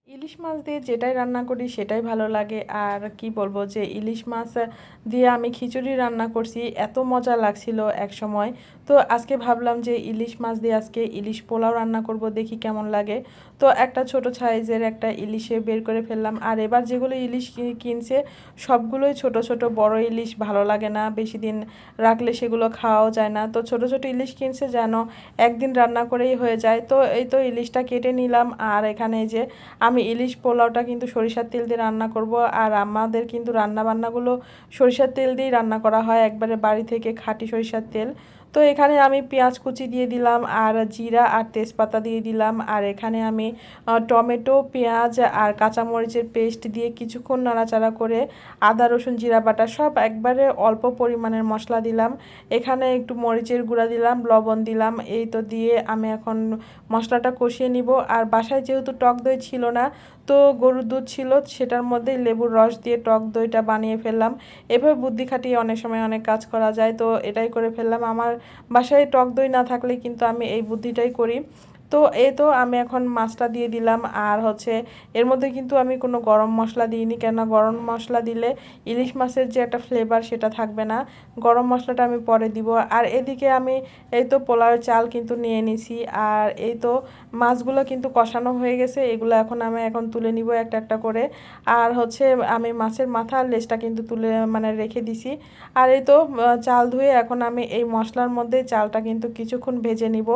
ইলিশ মাছ দিয়ে যেটাই রান্না করি সেটাই ভালো লাগে। আর কি বলবো যে ইলিশ মাছ দিয়ে আমি খিচুড়ি রান্না করছি, এত মজা লাগছিল এক সময়। তো আজকে ভাবলাম যে ইলিশ মাছ দিয়ে আজকে ইলিশ পোলাও রান্না করব, দেখি কেমন লাগে। তো একটা ছোট সাইজের একটা ইলিশে বের করে ফেললাম। আর এবার যেগুলো ইলিশ কিনছে সবগুলোই ছোট ছোট, বড় ইলিশ ভালো লাগে না, বেশি দিন রাখলে সেগুলো খাওয়াও যায় না। তো ছোট ছোট ইলিশ কিনছে যেন একদিন রান্না করেই হয়ে যায়। তো এই তো ইলিশটা কেটে নিলাম। আর এখানে এই যে আমি ইলিশ পোলাওটা কিন্তু সরিষার তেল দিয়ে রান্না করব। আর আমাদের কিন্তু রান্না বান্নাগুলো সরিষার তেল দিয়েই রান্না করা হয়, একবারে বাড়ি থেকে খাঁটি সরিষার তেল। তো এখানে আমি পেঁয়াজ কুচি দিয়ে দিলাম, আর জিরা আর তেজপাতা দিয়ে দিলাম। আর এখানে আমি টমেটো, পেঁয়াজ আর কাঁচামরিচের পেস্ট দিয়ে কিছুক্ষণ নাড়াচাড়া করে আদা রসুন জিরা বাটা সব একবারে অল্প পরিমাণের মশলা দিলাম। এখানে একটু মরিচের গুঁড়া দিলাম, লবণ দিলাম। এই তো দিয়ে আমি এখন মশলাটা কষিয়ে নিব। আর বাসায় যেহেতু টক দই ছিল না, তো গরুর দুধ ছিল, সেটার মধ্যে লেবুর রস দিয়ে টক দইটা বানিয়ে ফেললাম। এভাবে বুদ্ধি খাটিয়ে অনেক সময় অনেক কাজ করা যায়, তো এটাই করে ফেললাম। আমার বাসায় টক দই না থাকলে কিন্তু আমি এই বুদ্ধিটাই করি। তো এই তো আমি এখন মাছটা দিয়ে দিলাম। আর হচ্ছে এর মধ্যে কিন্তু আমি কোনো গরম মশলা দিইনি, কেননা গরম মশলা দিলে ইলিশ মাছের যে একটা ফ্লেভার সেটা থাকবে না। গরম মশলাটা আমি পরে দিব। আর এদিকে আমি এই তো পোলাওয়ের চাল কিন্তু নিয়ে নিছি। আর এই তো মাছগুলো কিন্তু কষানো হয়ে গেছে, এগুলো এখন তুলে নিব একটা একটা করে। আর হচ্ছে আমি মাছের মাথা আর লেজটা কিন্তু তুলে মানে রেখে দিছি। আর এই তো চাল ধুয়ে এখন আমি এই মশলার মধ্যে চালটা কিন্তু কিছুক্ষণ ভেজে নিব।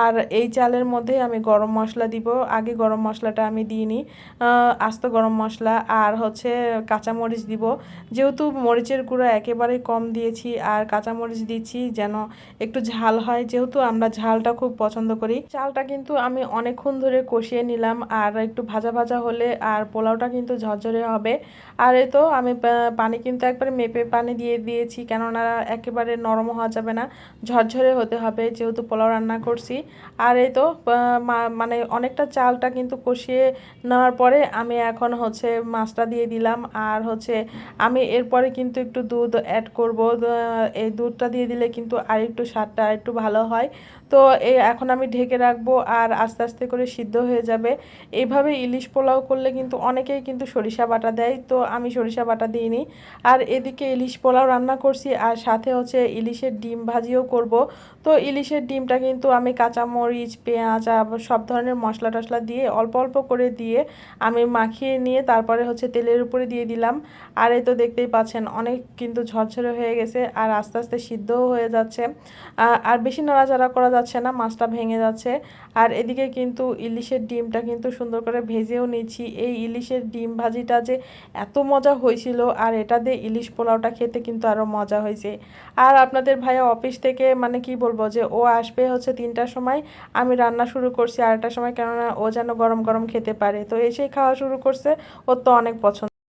আর এই চালের মধ্যে আমি গরম মশলা দিব, আগে গরম মশলাটা আমি দিইনি, আস্ত গরম মশলা আর হচ্ছে কাঁচামরিচ দিব। যেহেতু মরিচের গুঁড়া একেবারে কম দিয়েছি, আর কাঁচামরিচ দিচ্ছি যেন একটু ঝাল হয়, যেহেতু আমরা ঝালটা খুব পছন্দ করি। চালটা কিন্তু আমি অনেকক্ষণ ধরে কষিয়ে নিলাম, আর একটু ভাজা ভাজা হলে আর পোলাওটা কিন্তু ঝরঝরে হবে। আর এই তো আমি পানি কিন্তু একবারে মেপে পানি দিয়ে দিয়েছি, কেননা একেবারে নরম হওয়া যাবে না, ঝরঝরে হতে হবে যেহেতু পোলাও রান্না করছি। আর এই তো মানে অনেকটা চালটা কিন্তু কষিয়ে নেওয়ার পরে আমি এখন হচ্ছে মাছটা দিয়ে দিলাম। আর হচ্ছে আমি এরপরে কিন্তু একটু দুধ অ্যাড করব। এই দুধটা দিয়ে দিলে কিন্তু আর একটু স্বাদটা একটু ভালো হয়। তো এখন আমি ঢেকে রাখবো, আর আস্তে আস্তে করে সিদ্ধ হয়ে যাবে। এইভাবে ইলিশ পোলাও করলে কিন্তু অনেকেই কিন্তু সরিষা বাটা দেয়, তো আমি সরিষা বাটা দিইনি। আর এদিকে ইলিশ পোলাও রান্না করছি, আর সাথে হচ্ছে ইলিশের ডিম ভাজিও করব। তো ইলিশের ডিমটা কিন্তু আমি কাঁচামরিচ, পেঁয়াজ সব ধরনের মশলা টশলা দিয়ে অল্প অল্প করে দিয়ে আমি মাখিয়ে নিয়ে তারপরে হচ্ছে তেলের উপরে দিয়ে দিলাম। আর এই তো দেখতেই পাচ্ছেন অনেক কিন্তু ঝরঝরে হয়ে গেছে, আর আস্তে আস্তে সিদ্ধও হয়ে যাচ্ছে। আর বেশি নাড়াচাড়া করা যাচ্ছে না, মাছটা ভেঙে যাচ্ছে। আর এদিকে কিন্তু ইলিশের ডিমটা কিন্তু সুন্দর করে ভেজেও নিচ্ছি। এই ইলিশের ডিম ভাজিটা যে এত মজা হয়েছিল, আর এটা দিয়ে ইলিশ পোলাওটা খেতে কিন্তু আরও মজা হয়েছে। আর আপনাদের ভাইয়া অফিস থেকে মানে কি বলবো যে ও আসবে হচ্ছে 3টার সময়, আমি রান্না শুরু করছি 8টার সময়, কেননা ও যেন গরম গরম খেতে পারে। তো এসেই খাওয়া শুরু করছে, ওর তো অনেক পছন্দ।